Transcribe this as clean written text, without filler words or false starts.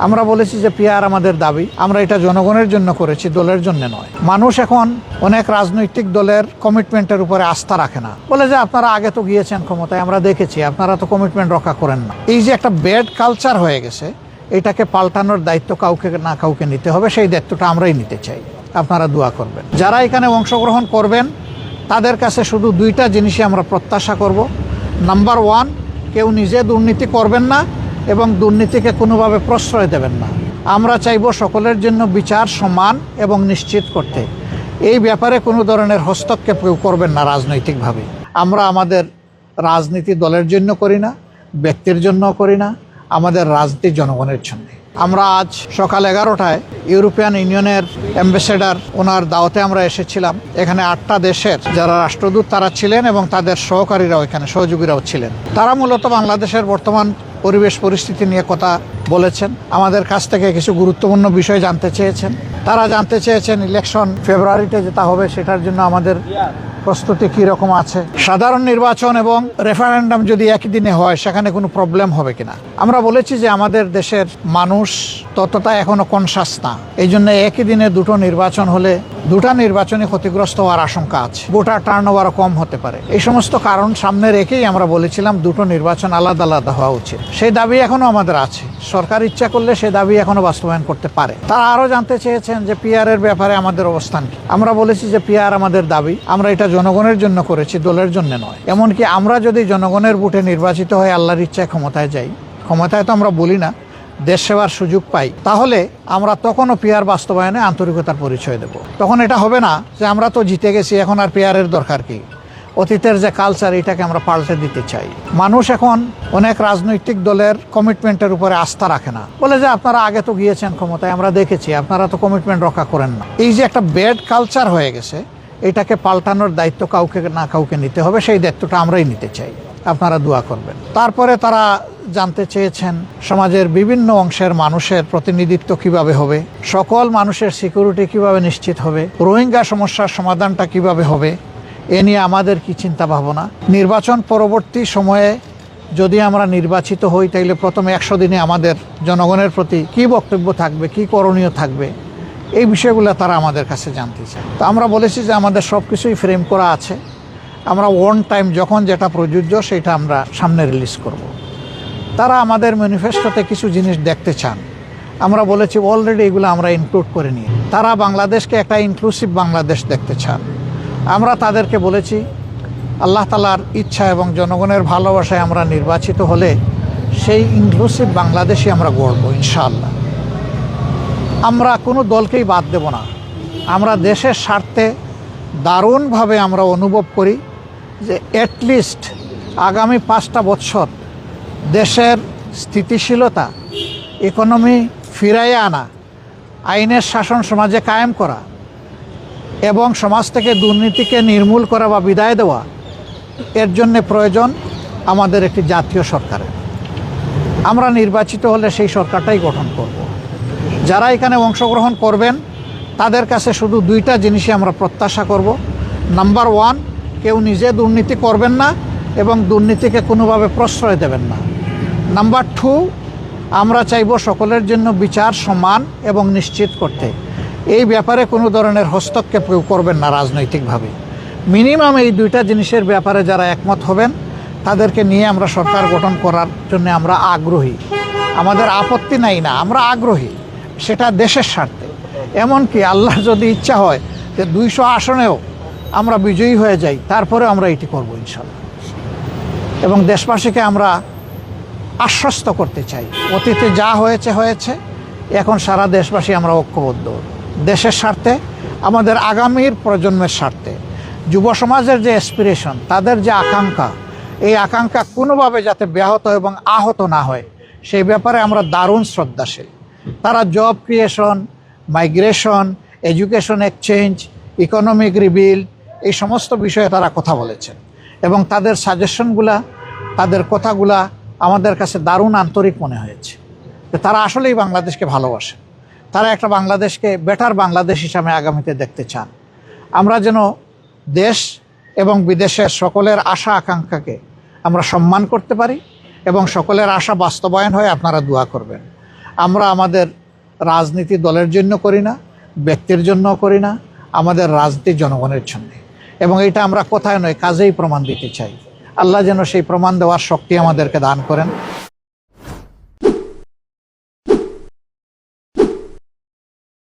আমরা বলেছি যে পিআর আমাদের দাবি, আমরা এটা জনগণের জন্য করেছি, দলের জন্য নয়। মানুষ এখন অনেক রাজনৈতিক দলের কমিটমেন্টের উপরে আস্থা রাখে না, বলে যে আপনারা আগে তো গিয়েছেন ক্ষমতায়, আমরা দেখেছি আপনারা তো কমিটমেন্ট রক্ষা করেন না। এই যে একটা ব্যাড কালচার হয়ে গেছে, এটাকে পাল্টানোর দায়িত্ব কাউকে না কাউকে নিতে হবে, সেই দায়িত্বটা আমরাই নিতে চাই। আপনারা দোয়া করবেন। যারা এখানে অংশগ্রহণ করবেন তাদের কাছে শুধু দুইটা জিনিসই আমরা প্রত্যাশা করব। নাম্বার ওয়ান, কেউ নিজে দুর্নীতি করবেন না এবং দুর্নীতিকে কোনোভাবে প্রশ্রয় দেবেন না। আমরা চাইব সকলের জন্য বিচার সমান এবং নিশ্চিত করতে। এই ব্যাপারে কোনো ধরনের হস্তক্ষেপ কেউ করবেন না রাজনৈতিকভাবে। আমরা আমাদের রাজনীতি দলের জন্য করি না, ব্যক্তির জন্য করি না, আমাদের রাজনীতি জনগণের জন্য। আমরা আজ সকাল 11টায় ইউরোপিয়ান ইউনিয়নের অ্যাম্বাসেডার ওনার দাওয়াতে আমরা এসেছিলাম। এখানে 8টা দেশের যারা রাষ্ট্রদূত তারা ছিলেন এবং তাদের সহকারীরাও এখানে সহযোগীরাও ছিলেন। তারা মূলত বাংলাদেশের বর্তমান পরিবেশ পরিস্থিতি নিয়ে কথা বলেছেন, আমাদের কাছ থেকে কিছু গুরুত্বপূর্ণ বিষয় জানতে চেয়েছেন। তারা জানতে চেয়েছেন ইলেকশন ফেব্রুয়ারিতে যেটা হবে সেটার জন্য আমাদের প্রস্তুতি কীরকম আছে, সাধারণ নির্বাচন এবং রেফারেন্ডাম যদি একই দিনে হয় সেখানে কোনো প্রবলেম হবে কিনা। আমরা বলেছি যে আমাদের দেশের মানুষ ততটা এখনো কনসাস না, এই জন্য একই দিনে দুটো নির্বাচন হলে দুটা নির্বাচনে ক্ষতিগ্রস্ত হওয়ার আশঙ্কা আছে, ভোটার টার্নওভারও কম হতে পারে। এই সমস্ত কারণ সামনে রেখেই আমরা বলেছিলাম দুটো নির্বাচন আলাদা আলাদা হওয়া উচিত। সেই দাবি এখনো আমাদের আছে, সরকার ইচ্ছা করলে সেই দাবি এখনো বাস্তবায়ন করতে পারে। তারা আরো জানতে চেয়েছেন যে পিআর এর ব্যাপারে আমাদের অবস্থান কি। আমরা বলেছি যে পিআর আমাদের দাবি, আমরা এটা জনগণের জন্য করেছি, দলের জন্য নয়। এমনকি আমরা যদি জনগণের ভোটে নির্বাচিত হয়ে আল্লাহর ইচ্ছায় ক্ষমতায় যাই, ক্ষমতায় তো আমরা বলি না, দেশ সেবার সুযোগ পাই, তাহলে আমরা তখনও পিআর বাস্তবায়নে আন্তরিকতার পরিচয় দেব। তখন এটা হবে না যে আমরা তো জিতে গেছি, এখন আর পিআরের দরকার কি। অতীতের যে কালচার, এটাকে আমরা পাল্টে দিতে চাই। মানুষ এখন অনেক রাজনৈতিক দলের কমিটমেন্টের উপরে আস্থা রাখে না, বলে যে আপনারা আগে তো গিয়েছেন ক্ষমতায়, আমরা দেখেছি আপনারা তো কমিটমেন্ট রক্ষা করেন না। এই যে একটা ব্যাড কালচার হয়ে গেছে, এটাকে পাল্টানোর দায়িত্ব কাউকে না কাউকে নিতে হবে, সেই দায়িত্বটা আমরাই নিতে চাই। আপনারা দোয়া করবেন। তারপরে তারা জানতে চেয়েছেন সমাজের বিভিন্ন অংশের মানুষের প্রতিনিধিত্ব কিভাবে হবে, সকল মানুষের সিকিউরিটি কিভাবে নিশ্চিত হবে, রোহিঙ্গা সমস্যার সমাধানটা কিভাবে হবে, এ নিয়ে আমাদের কি চিন্তা ভাবনা। নির্বাচন পরবর্তী সময়ে যদি আমরা নির্বাচিত হই, তাইলে প্রথম 100 দিনে আমাদের জনগণের প্রতি কি বক্তব্য থাকবে, কি করণীয় থাকবে, এই বিষয়গুলো তারা আমাদের কাছে জানতে চায়। তো আমরা বলেছি যে আমাদের সব কিছুই ফ্রেম করা আছে, আমরা ওয়ান টাইম যখন যেটা প্রযোজ্য সেটা আমরা সামনে রিলিজ করব। তারা আমাদের ম্যানিফেস্টোতে কিছু জিনিস দেখতে চান, আমরা বলেছি অলরেডি এগুলো আমরা ইনক্লুড করে নিই। তারা বাংলাদেশকে একটা ইনক্লুসিভ বাংলাদেশ দেখতে চান। আমরা তাদেরকে বলেছি আল্লাহ তাআলার ইচ্ছা এবং জনগণের ভালোবাসায় আমরা নির্বাচিত হলে সেই ইনক্লুসিভ বাংলাদেশই আমরা গড়ব ইনশাআল্লাহ। আমরা কোনো দলকেই বাদ দেব না। আমরা দেশের স্বার্থে দারুণভাবে আমরা অনুভব করি যে অ্যাটলিস্ট আগামী 5টা বছর দেশের স্থিতিশীলতা, ইকোনমি ফিরাইয়ে আনা, আইনের শাসন সমাজে কায়েম করা এবং সমাজ থেকে দুর্নীতিকে নির্মূল করা বা বিদায় দেওয়া, এর জন্যে প্রয়োজন আমাদের একটি জাতীয় সরকারের। আমরা নির্বাচিত হলে সেই সরকারটাই গঠন করব। যারা এখানে অংশগ্রহণ করবেন তাদের কাছে শুধু দুইটা জিনিসই আমরা প্রত্যাশা করব। নাম্বার ওয়ান, কেউ নিজে দুর্নীতি করবেন না এবং দুর্নীতিকে কোনোভাবে প্রশ্রয় দেবেন না। নাম্বার টু, আমরা চাইব সকলের জন্য বিচার সমান এবং নিশ্চিত করতে। এই ব্যাপারে কোনো ধরনের হস্তক্ষেপ কেউ করবেন না রাজনৈতিকভাবে। মিনিমাম এই দুইটা জিনিসের ব্যাপারে যারা একমত হবেন তাদেরকে নিয়ে আমরা সরকার গঠন করার জন্য আমরা আগ্রহী। আমাদের আপত্তি নাই না, আমরা আগ্রহী, সেটা দেশের স্বার্থে। এমনকি আল্লাহ যদি ইচ্ছা হয় যে 200 আসনেও আমরা বিজয়ী হয়ে যাই, তারপরে আমরা এটি করব ইনশাআল্লাহ। এবং দেশবাসীকে আমরা আশ্বস্ত করতে চাই, অতীতে যা হয়েছে হয়েছে, এখন সারা দেশবাসী আমরা ঐক্যবদ্ধ দেশের স্বার্থে, আমাদের আগামীর প্রজন্মের স্বার্থে। যুব সমাজের যে অ্যাসপিরেশন, তাদের যে আকাঙ্ক্ষা, এই আকাঙ্ক্ষা কোনোভাবে যাতে ব্যাহত এবং আহত না হয় সেই ব্যাপারে আমরা দারুণ শ্রদ্ধাশীল। তারা job creation, migration, education exchange, economic rebuild, এই সমস্ত বিষয়ে তারা কথা বলেছেন এবং তাদের সাজেশনগুলা, তাদের কথাগুলা আমাদের কাছে দারুণ আন্তরিক মনে হয়েছে। তারা আসলেই বাংলাদেশকে ভালোবাসে, তারা একটা বাংলাদেশকে বেটার বাংলাদেশ হিসাবে আগামীতে দেখতে চান। আমরা যেন দেশ এবং বিদেশের সকলের আশা আকাঙ্ক্ষাকে আমরা সম্মান করতে পারি এবং সকলের আশা বাস্তবায়ন হয়, আপনারা দোয়া করবেন। আমরা আমাদের রাজনীতি দলের জন্য করি না, ব্যক্তির জন্য করি না, আমাদের রাজনীতি জনগণের জন্য। এবং এটা আমরা কথায় নয়, কাজেই প্রমাণ দিতে চাই। আল্লাহ যেন সেই প্রমাণ দেওয়ার শক্তি আমাদেরকে দান করেন।